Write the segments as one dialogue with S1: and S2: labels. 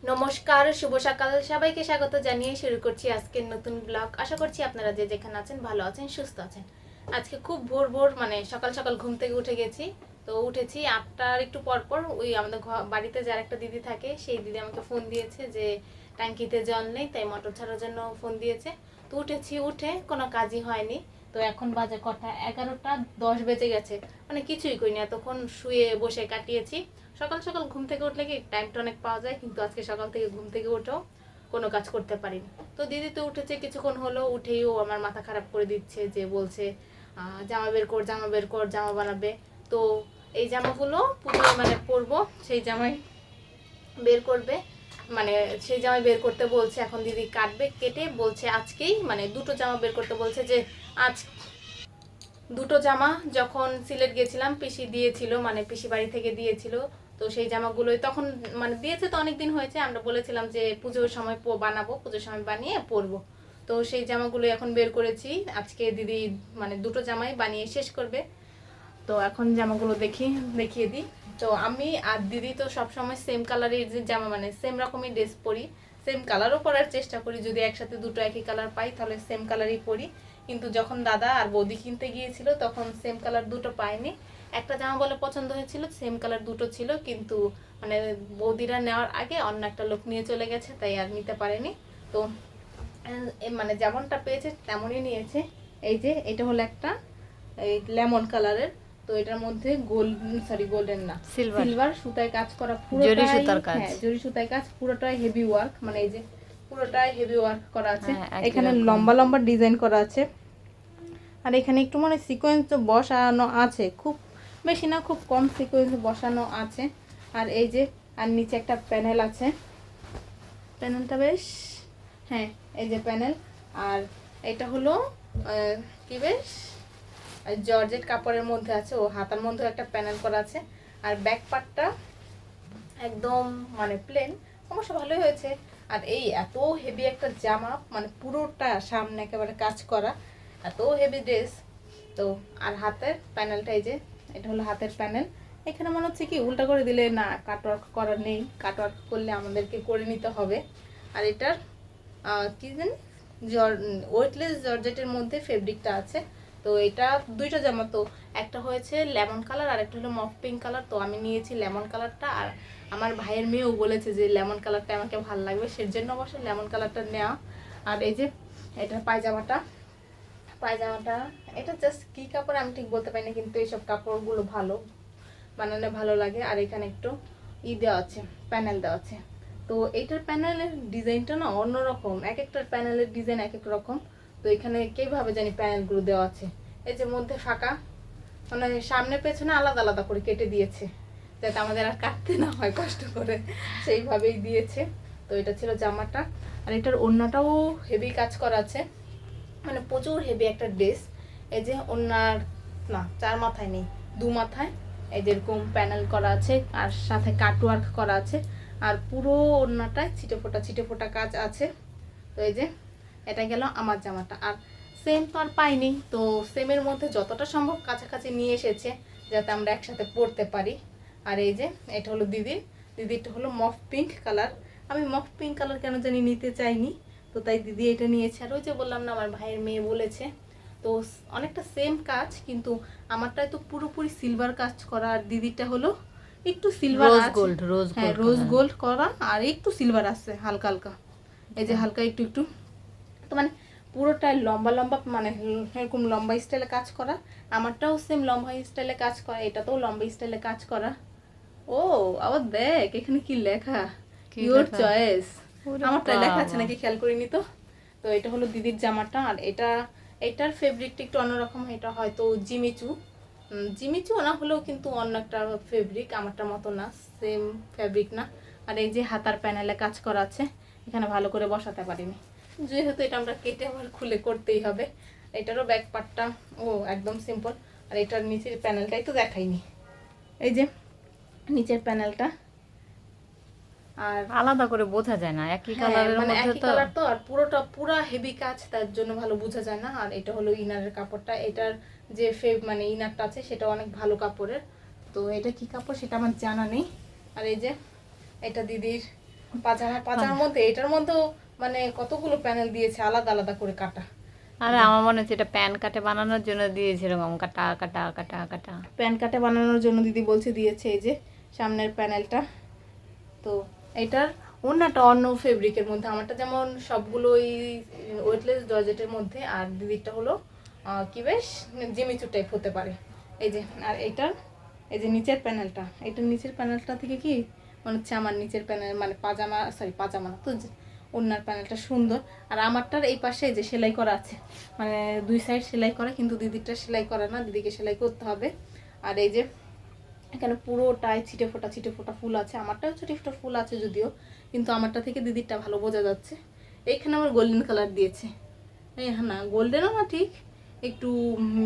S1: নমস্কার, শুভ সকাল। সবাইকে স্বাগত জানিয়ে শুরু করছি আজকের নতুন ব্লগ। আশা করছি আপনারা যে যেখানে আছেন ভালো আছেন, সুস্থ আছেন। আজকে খুব ভোর ভোর সকাল সকাল ঘুম থেকে উঠে গেছি। তো উঠেছি 8টার একটু পর পর। ওই আমাদের বাড়িতে যার একটা দিদি থাকে, সেই দিদি আমাকে ফোন দিয়েছে যে ট্যাঙ্কিতে জল নেই, তাই মোটর ছাড়ার জন্য ফোন দিয়েছে। তো উঠেছি, উঠে কোনো কাজই হয়নি। তো এখন বাজে কটা, 11টা 10 বেজে গেছে। কিছুই করিনি, এতক্ষণ শুয়ে বসে কাটিয়েছি। সকাল সকাল ঘুম থেকে উঠলে কি টাইমটা অনেক পাওয়া যায়, কিন্তু আজকে সকাল থেকে ঘুম থেকে উঠেও কোনো কাজ করতে পারিনি। তো দিদি তো উঠেছে, কিছুক্ষণ হলো উঠেই ও আমার মাথা খারাপ করে দিচ্ছে, যে বলছে জামা বের কর, জামা বের কর, জামা বানাবে। তো এই জামাগুলো পুজোয় পরবো, সেই জামাই বের করবে। মানে সেই জামা বের করতে বলছে, এখন দিদি কাটবে, কেটে বলছে আজকেই দুটো জামা বের করতে বলছে, যে আজ দুটো জামা যখন সিলেট গেছিলাম পিসি দিয়েছিল, পিসি বাড়ি থেকে দিয়েছিল। তো সেই জামাগুলোই তখন দিয়েছে, তো অনেকদিন হয়েছে। আমরা বলেছিলাম যে পুজোর সময় বানাবো, পুজোর সময় বানিয়ে পরবো। তো সেই জামাগুলো এখন বের করেছি। আজকে দিদি দুটো জামাই বানিয়ে শেষ করবে। তো এখন জামাগুলো দেখিয়ে দিই। তো আমি আর দিদি তো সবসময় সেম কালারের যে জামা, সেম রকমই ড্রেস পরি, সেম কালারও পরার চেষ্টা করি। যদি একসাথে দুটো একই কালার পাই তাহলে সেম কালারই পরি। কিন্তু যখন দাদা আর বৌদি কিনতে গিয়েছিল তখন সেম কালার দুটো পাইনি। একটা জামা বলে পছন্দ হয়েছিল, সেম কালার দুটো ছিল, কিন্তু বৌদিরা নেওয়ার আগে অন্য একটা লোক নিয়ে চলে গেছে, তাই আর নিতে পারেনি। তো যেমনটা পেয়েছে তেমনই নিয়েছে। এই যে এটা হলো একটা এই লেমন কালারের। তো এটার মধ্যে গোল্ডেন না, সিলভার সুতায় কাজ করা, পুরোটাই হ্যাঁ জরি সুতায় কাজ, পুরোটাই হেভি ওয়ার্ক। এই যে পুরোটাই হেভি ওয়ার্ক করা আছে। এখানে লম্বা লম্বা ডিজাইন করা আছে, আর এখানে একটু সিকোয়েন্স বসানো আছে, খুব বেশি না, খুব কম সিকোয়েন্স বসানো আছে। আর এই যে আর নিচে একটা প্যানেল আছে, প্যানেলটা বেশ, হ্যাঁ এই যে প্যানেল। আর এটা হলো কি বেশ জর্জেট কাপড়ের মধ্যে আছে, ও হাতার মধ্যে একটা প্যানেল করা আছে। আর ব্যাক পার্টটা একদম প্লেন, অবশ্য ভালোই হয়েছে। আর এই এত হেভি একটা জামা, পুরোটা সামনে একেবারে কাজ করা, এত হেভি ড্রেস। তো আর হাতের প্যানেলটা, এই যে এটা হলো হাতের প্যানেল। এখানে মনে হচ্ছে কি উল্টা করে দিলে না, কাটওয়ার্ক করা নেই, কাটওয়ার্ক করলে আমাদেরকে করে নিতে হবে। আর এটার কি জানি ওয়েটলেস জর্জেটের মধ্যে ফেব্রিকটা আছে। তো এটা দুইটা জামা, তো একটা হয়েছে লেমন কালার আর একটা হলো মফ পিঙ্ক কালার। তো আমি নিয়েছি লেমন কালারটা, আর আমার ভাইয়ের মেয়েও বলেছে যে লেমন কালারটা আমাকে ভালো লাগবে, সেজন্য অবশ্য লেমন কালারটা নেওয়া। আর এই যে এটা পায়জামাটা, এটা জাস্ট কি কাপড় আমি ঠিক বলতে পারি না, কিন্তু এইসব কাপড়গুলো ভালো, বানানো ভালো লাগে। আর এখানে একটু দেওয়া আছে, প্যানেল দেওয়া আছে। তো এইটার প্যানেলের ডিজাইনটা না অন্যরকম, এক একটার প্যানেলের ডিজাইন এক এক রকম। তো এখানে কিভাবে জানি প্যানেলগুলো দেওয়া আছে, এই যে মধ্যে ফাঁকা, সামনে পেছনে আলাদা আলাদা করে কেটে দিয়েছে, যাতে আমাদের আর কাটতে না হয় কষ্ট করে, সেইভাবেই দিয়েছে। তো এটা ছিল জামাটা। আর এটার ওড়নাটাও হেভি কাজ করা আছে, প্রচুর হেভি একটা ড্রেস। এই যে ওড়নার না, 4 মাথায় নেই, 2 মাথায় এই যেরকম প্যানেল করা আছে, আর সাথে কাটওয়ার্ক করা আছে। আর পুরো ওড়নাটায় ছিটে ফোটা কাজ আছে। তো এই যে এটা গেল আমার জামাটা। আর সেম তো আর পাইনি, তো সেমের মধ্যে যতটা সম্ভব কাছাকাছি নিয়ে এসেছে, যাতে আমরা একসাথে পরতে পারি। আর এই যে এটা হলো দিদিরটা হলো মফ পিঙ্ক কালার। আমি মফ পিঙ্ক কালার কেন জানি নিতে চাইনি, তো তাই দিদি এটা নিয়েছে। আর ওই যে বললাম না, আমার ভাইয়ের মেয়ে বলেছে। তো অনেকটা সেম কাজ, কিন্তু আমারটায় তো পুরোপুরি সিলভার কাজ করা, আর দিদিরটা হলো একটু সিলভার আছে, হ্যাঁ রোজ গোল্ড করা, আর একটু সিলভার আছে হালকা হালকা, এই যে হালকা একটু একটু। তো পুরোটাই লম্বা লম্বা, এরকম লম্বা স্টাইলে কাজ করা। আমারটাও সেম লম্বা স্টাইলে কাজ করা, এটাতেও লম্বা স্টাইলে কাজ করা। ও আবার দেখ এখানে কি লেখা, ইওর চয়েস। আমারটা লেখা আছে নাকি খেয়াল করিনি তো। তো এটা হলো দিদির জামাটা। আর এটার ফেব্রিকটা একটু অন্যরকম, এটা হয়তো জিমিচু না হলেও কিন্তু অন্য একটা ফেব্রিক, আমারটা মতো না, সেম ফেব্রিক না। আর এই যে হাতার প্যানেলে কাজ করা আছে, এখানে ভালো করে বসাতে পারিনি, যেহেতু এটা আমরা কেটে আবার খুলে করতেই হবে। এটারও ব্যাক পার্টটা একদম সিম্পল। আর এটার নিচের প্যানেলটাই তো দেখাইনি, এই যে নিচের প্যানেলটা। আর
S2: আলাদা করে বোঝা যায় না, একই কালারের মধ্যে
S1: একই কালার তো, আর পুরা হেভি কাজ, তার জন্য ভালো বোঝা যায় না। আর এটা হলো ইনারের কাপড়টা, এটার যে ইনারটা আছে সেটা অনেক ভালো কাপড়ের। তো এটা কি কাপড় সেটা আমার জানা নেই। আর এই যে এটা দিদির পাজামার মধ্যে এটার মধ্যেও মানে কতগুলো প্যানেল দিয়েছে আলাদা আলাদা করে কাটা।
S2: আরে আমার মনে হচ্ছে এটা প্যান কাটে বানানোর জন্য দিয়েছে, এরকম কাটা কাটা কাটা কাটা।
S1: প্যান কাটে বানানোর জন্য দিদি বলছে দিয়েছে। এই যে সামনের প্যানেলটা, তো এটার ওড়নাটা অন্য ফেব্রিকের মধ্যে, আমারটা যেমন সবগুলোই ওয়েটলেস জর্জেটের মধ্যে, আর দিদিরটা হলো কি বেশ জিমিচু টাইপ হতে পারে। এই যে আর এইটার এই যে নিচের প্যানেলটা, এটার নিচের প্যানেলটা থেকে কি মনে হচ্ছে আমার নিচের প্যানেল মানে পাজামা না তো, ওড়নার প্যানেলটা সুন্দর। আর আমারটার এই পাশে যে সেলাই করা আছে, মানে দুই সাইড সেলাই করা, কিন্তু দিদিরটা সেলাই করা না, দিদিকে সেলাই করতে হবে। আর এই যে এখানে পুরোটাই ছিটে ফোটা ফুল আছে, আমারটাও ছোটো ফোটা ফুল আছে যদিও, কিন্তু আমারটা থেকে দিদিরটা ভালো বোঝা যাচ্ছে। এইখানে আমার গোল্ডেন কালার দিয়েছে, এই না গোল্ডেনও না ঠিক, একটু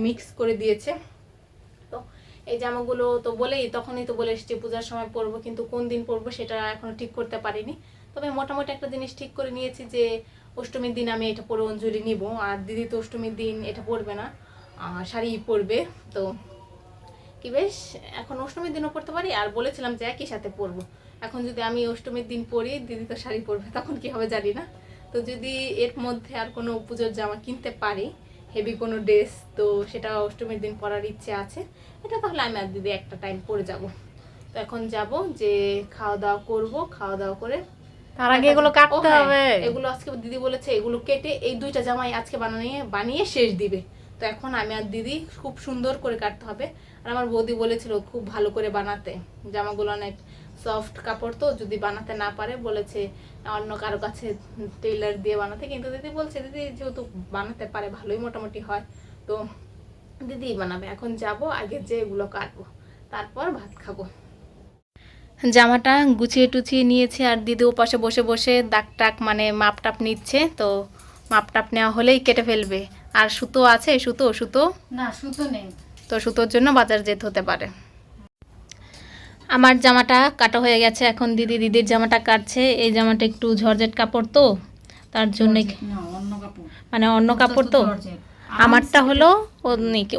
S1: মিক্স করে দিয়েছে। তো এই জামাগুলো তো তখনই তো বলে এসেছি পূজার সময় পরবো, কিন্তু কোন দিন পরবো সেটা এখনো ঠিক করতে পারিনি। তবে মোটামুটি একটা জিনিস ঠিক করে নিয়েছি যে অষ্টমীর দিন আমি এটা পরে অঞ্জলি নিব, আর দিদি তো অষ্টমীর দিন এটা পরবে না, শাড়ি পরবে। তো কি বেশ এখন অষ্টমীর দিনও পরতে পারি, আর বলেছিলাম যে একই সাথে পরবো। এখন যদি আমি অষ্টমীর দিন পরি, দিদি তো শাড়ি পরবে, তখন কি হবে জানি না। তো যদি এর মধ্যে আর কোনো পুজোর জামা কিনতে পারি, হেভি কোনো ড্রেস, তো সেটা অষ্টমীর দিন পরার ইচ্ছে আছে, এটা তাহলে আমি আর দিদি একটা টাইম পরে যাব। তো এখন যাব যে খাওয়া দাওয়া করব, খাওয়া দাওয়া করে
S2: তার আগে এগুলো কাটতে হবে।
S1: এগুলো আজকে দিদি বলেছে এগুলো কেটে এই দুইটা জামাই আজকে বানিয়ে শেষ দিবে। তো এখন আমি আর দিদি খুব সুন্দর করে কাটতে হবে। আর আমার বৌদি বলেছিল খুব ভালো করে বানাতে, জামাগুলো অনেক সফট কাপড়, তো যদি বানাতে না পারে বলেছে অন্য কারো কাছে টেইলার দিয়ে বানাতে, কিন্তু দিদি বলছে দিদি যেহেতু বানাতে পারে ভালোই মোটামুটি হয়, তো দিদি বানাবে। এখন যাব আগে যে এগুলো কাটবো, তারপর ভাত খাবো। জামাটা গুছিয়ে টুছিয়ে নিয়েছে, আর দিদি ও পাশে বসে বসে দাগ টাক মানে মাপ টাপ নিচ্ছে। তো মাপ টাপ নেওয়া হলেই কেটে ফেলবে। আর সুতো আছে, সুতো
S2: না, সুতো নেই,
S1: তো সুতোর জন্য বাজার যেতে হতে পারে। আমার জামাটা কাটা হয়ে গেছে, এখন দিদির জামাটা কাটছে। এই জামাটা একটু ঝরঝেট কাপড়, তো তার জন্য মানে অন্য কাপড়, তো আমারটা হলো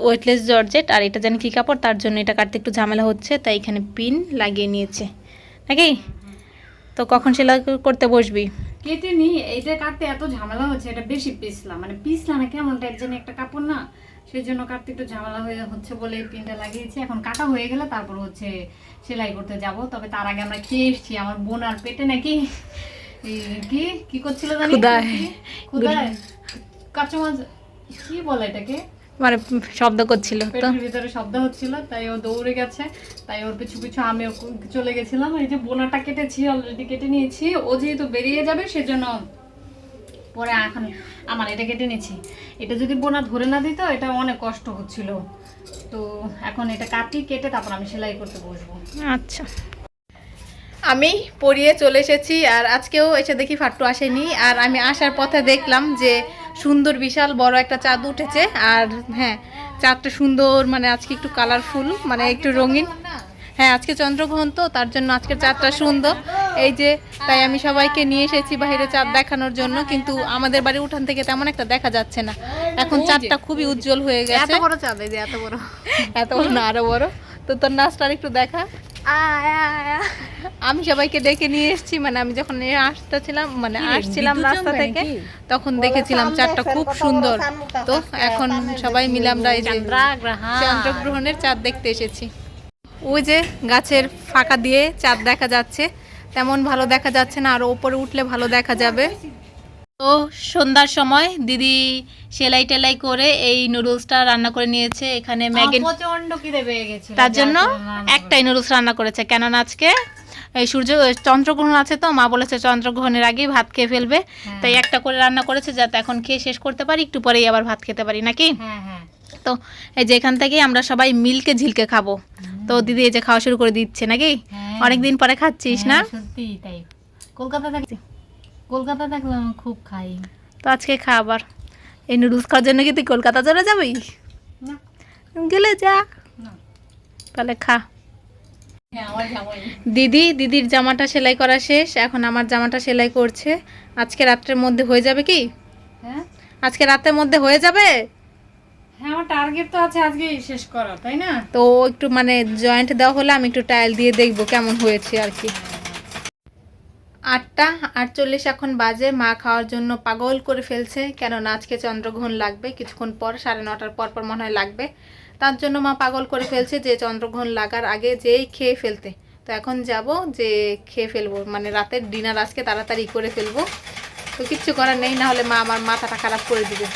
S1: ওয়েটলেস জর্জেট, আর এটা জানি কি কাপড়, তার জন্য এটা কাটতে একটু ঝামেলা হচ্ছে, তাই এখানে পিন লাগিয়ে নিয়েছে নাকি। তো কখন সেলাই করতে বসবি?
S2: কেটে নি, এইটা কাটতে এত ঝামেলা হচ্ছে, এটা বেশি পিছলা না কেমন টাইপ জানি একটা কাপড় না, সেই জন্য কাটতে একটু ঝামেলা হচ্ছে বলে পিনটা লাগিয়েছি। এখন কাটা হয়ে গেলে তারপর হচ্ছে সেলাই করতে যাব। তবে তার আগে আমরা খেয়ে এসেছি, আমার বোন আর পেটে নাকি কি কি করছিল জানি, ক্ষুধায় কাঁচা মাছ কি বলে এটাকে,
S1: মানে শব্দ করছিল, তো
S2: পেটের ভিতরে শব্দ হচ্ছিল, তাই ও দৌড়ে গেছে, তাই ওর পিছু পিছু আমিও চলে গেছিলাম। এই যে বোনাটা কেটেছি, অলরেডি কেটে নিয়েছি, ও যেহেতু বেরিয়ে যাবে সেজন্য পরে এখন আমার এটা কেটে নিয়েছি। এটা যদি বোনা ধরে না দিত এটা অনেক কষ্ট হচ্ছিল, তো এখন এটা কেটে তারপর আমি সেলাই করতে বসবো।
S1: আচ্ছা, আমি পরিয়ে চলে এসেছি, আর আজকেও এসে দেখি ফাট্টু আসেনি। আর আমি আসার পথে দেখলাম যে সুন্দর বিশাল বড় একটা চাঁদ উঠেছে, আর হ্যাঁ চাঁদটা সুন্দর, মানে আজকে একটু কালারফুল, মানে একটু রঙিন। হ্যাঁ আজকে চন্দ্রগ্রহণ, তো তার জন্য আজকের চাঁদটা সুন্দর। এই যে তাই আমি সবাইকে নিয়ে এসেছি বাইরে চাঁদ দেখানোর জন্য, কিন্তু আমাদের বাড়ির উঠান থেকে তেমন একটা দেখা যাচ্ছে না। এখন চাঁদটা খুবই উজ্জ্বল হয়ে গেছে।
S2: এত বড় চাঁদ, এই যে এত বড়
S1: না আরো বড়। তো তোর নাচটা একটু দেখা। আমি সবাইকে ডেকে নিয়ে এসেছি, মানে আমি যখন আসছিলাম রাস্তা থেকে, তখন দেখেছিলাম চাঁদটা খুব সুন্দর। তো এখন সবাই মিলে আমরা এই যে চন্দ্রগ্রহণের চাঁদ দেখতে এসেছি। ওই যে গাছের ফাঁকা দিয়ে চাঁদ দেখা যাচ্ছে, তেমন ভালো দেখা যাচ্ছে না, আর ওপরে উঠলে ভালো দেখা যাবে। তো সন্ধ্যার সময় দিদি সেলাই টেলাই করে এই নুডলসটা রান্না করে নিয়েছে। এখানে ম্যাগি
S2: প্রচন্ড খিদে পেয়ে গেছে,
S1: তার জন্য একটাই নুডলস রান্না করেছে, কেননা আজকে এই চন্দ্রগ্রহণ আছে, তো মা বলেছে চন্দ্রগ্রহণের আগেই ভাত খেয়ে ফেলবে, তাই একটা করে রান্না করেছে যাতে এখন খেয়ে শেষ করতে পারি, একটু পরেই আবার ভাত খেতে পারি নাকি। তো এই যে এখান থেকেই আমরা সবাই মিলকে ঝিলকে খাবো। তো দিদি এই যে খাওয়া শুরু করে দিচ্ছে নাকি, অনেকদিন পরে খাচ্ছিস না?
S2: সত্যি তাই, কলকাতা থাকলে আমি খুব খাই।
S1: তো আজকে খা আবার। এই নুডলস খাওয়ার জন্য কি তুই কলকাতা চলে যাবি?
S2: না,
S1: গেলে যা, তাহলে খা। দিদির জামাটা সেলাই করা শেষ, এখন আমার জামাটা সেলাই করছে। আজকে রাত্রের মধ্যে হয়ে যাবে কি? আজকে রাতের মধ্যে হয়ে যাবে।
S2: হ্যাঁ, আমার টার্গেট তো আছে আজকে শেষ করা, তাই না?
S1: তো একটু মানে জয়েন্ট দেওয়া হলে আমি একটু টাইল দিয়ে দেখবো কেমন হয়েছে আর কি। 8:48 এখন বাজে। মা খাওয়ার জন্য পাগল করে ফেলছে, কেননা আজকে চন্দ্রগ্রহণ লাগবে কিছুক্ষণ পর, 9:30 পর পর মনে হয় লাগবে। তার জন্য মা পাগল করে ফেলছে যে চন্দ্রগ্রহণ লাগার আগে যেই খেয়ে ফেলতে। তো এখন যাব যে খেয়ে ফেলবো, মানে রাতের ডিনার আজকে তাড়াতাড়ি করে ফেলবো। তো কিচ্ছু করার নেই, না হলে মা আমার মাথাটা খারাপ করে দিবে।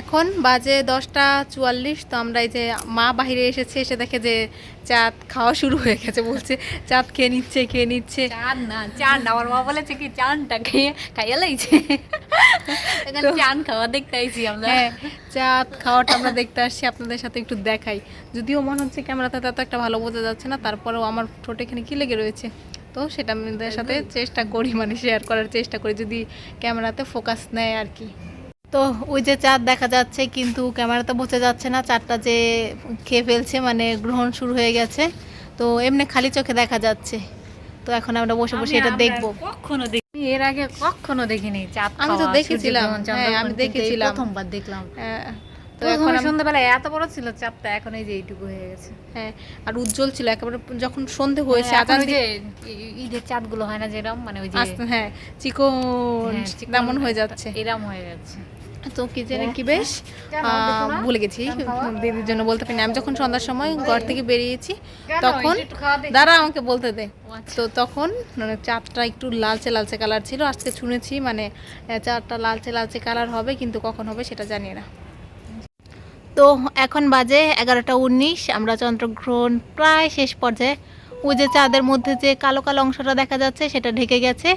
S1: এখন বাজে 10:44। তো আমরা এই যে মা বাহিরে এসেছে, এসে দেখে যে চাঁদ খাওয়া শুরু হয়ে গেছে, বলছে চাঁদ খেয়ে নিচ্ছে।
S2: চান আমার মা বলেছে কি চানটা খাইয়া লাইছে, চান খাওয়া দেখতে আইছি আমরা।
S1: হ্যাঁ, চাঁদ খাওয়াটা আমরা দেখতে আসছি, আপনাদের সাথে একটু দেখাই। যদিও মনে হচ্ছে ক্যামেরাতে তত একটা ভালো বোঝা যাচ্ছে না, তারপরেও আমার ঠোঁট এখানে কি লেগে রয়েছে, তো সেটা আপনাদের সাথে চেষ্টা করি, মানে শেয়ার করার চেষ্টা করি যদি ক্যামেরাতে ফোকাস নেয় আর কি। তো ওই যে চাঁদ দেখা যাচ্ছে, কিন্তু ক্যামেরাতে বোঝা যাচ্ছে না চাঁদটা যে খেয়ে ফেলছে, মানে গ্রহণ শুরু হয়ে গেছে। তো এমনি খালি চোখে দেখা যাচ্ছে। তো এখন আমরা বসে বসে এটা দেখবো।
S2: কখনো দেখিনি, এর আগে কখনো দেখিনি চাঁদ
S1: আমি তো
S2: খাওয়া,
S1: দেখেছিলাম,
S2: সূর্যগ্রহণ,
S1: হ্যাঁ আমি
S2: চন্দ্রগ্রহণ,
S1: দেখেছিলাম,
S2: প্রথমবার দেখলাম।
S1: তো
S2: তো
S1: এখন
S2: এখন সন্ধ্যাবেলা এত বড় ছিল চাঁদটা, এখন এই যে এইটুকু হয়ে গেছে।
S1: হ্যাঁ, আর উজ্জ্বল ছিল একেবারে, যখন সন্ধে হয়েছে
S2: এখন
S1: আজান
S2: ওই যে ঈদের চাঁদ গুলো হয় না যেরকম, মানে ওই যে
S1: হ্যাঁ চিকন তেমন হয়ে যাচ্ছে,
S2: এরম হয়ে যাচ্ছে।
S1: তো কি জানি কি বেশ ভুলে গেছি, দিদির জন্য বলতে পারিনি। আমি যখন সন্ধ্যার সময় ঘর থেকে বেরিয়েছি তখন, দাঁড়া আমাকে বলতে দে, তো তখন মানে চাঁদটা একটু লালচে লালচে কালার ছিল। আজকে শুনেছি মানে চাঁদটা লালচে লালচে কালার হবে, কিন্তু কখন হবে সেটা জানি না। তো এখন বাজে 11:19, আমরা চন্দ্রগ্রহণ প্রায় শেষ পর্যায়ে। ওই যে চাঁদের মধ্যে যে কালো কালো অংশটা দেখা যাচ্ছে সেটা ঢেকে গেছে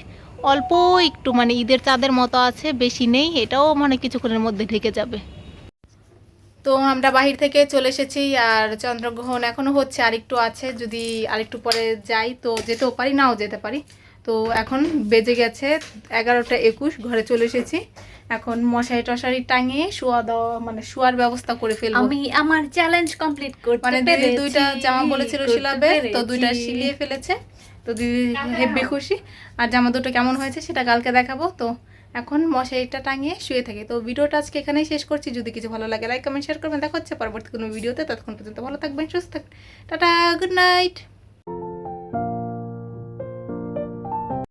S1: অল্প একটু, মানে ঈদের চাঁদের মতো আছে, বেশি নেই, এটাও মানে কিছুক্ষণের মধ্যে ঢেকে যাবে। তো আমরা বাহির থেকে চলে এসেছি, আর চন্দ্রগ্রহণ এখনও হচ্ছে, আরেকটু আছে, যদি আরেকটু পরে যাই তো যেতেও পারি, নাও যেতে পারি। তো এখন বেজে গেছে 11:21, ঘরে চলে এসেছি। এখন মশারি টশারি টাঙিয়ে শোয়া দেওয়া, মানে শোয়ার ব্যবস্থা করে ফেলবো।
S2: আমি আমার চ্যালেঞ্জ কমপ্লিট করতে
S1: মানে দিদি
S2: পেরেছি,
S1: দুইটা জামা বলেছিল সিলাবে, তো দুইটা সিলিয়ে ফেলেছে। তো দিদি হেব্বি খুশি। আর জামা দুটো কেমন হয়েছে সেটা কালকে দেখাবো। তো এখন মশারিটা টাঙিয়ে শুয়ে থাকি। তো ভিডিওটা আজকে এখানেই শেষ করছি। যদি কিছু ভালো লাগে লাইক কমেন্ট শেয়ার করবেন। দেখা হচ্ছে পরবর্তী কোনো ভিডিওতে। ততক্ষণ পর্যন্ত ভালো থাকবেন, সুস্থ থাকবেন। Tata, good night.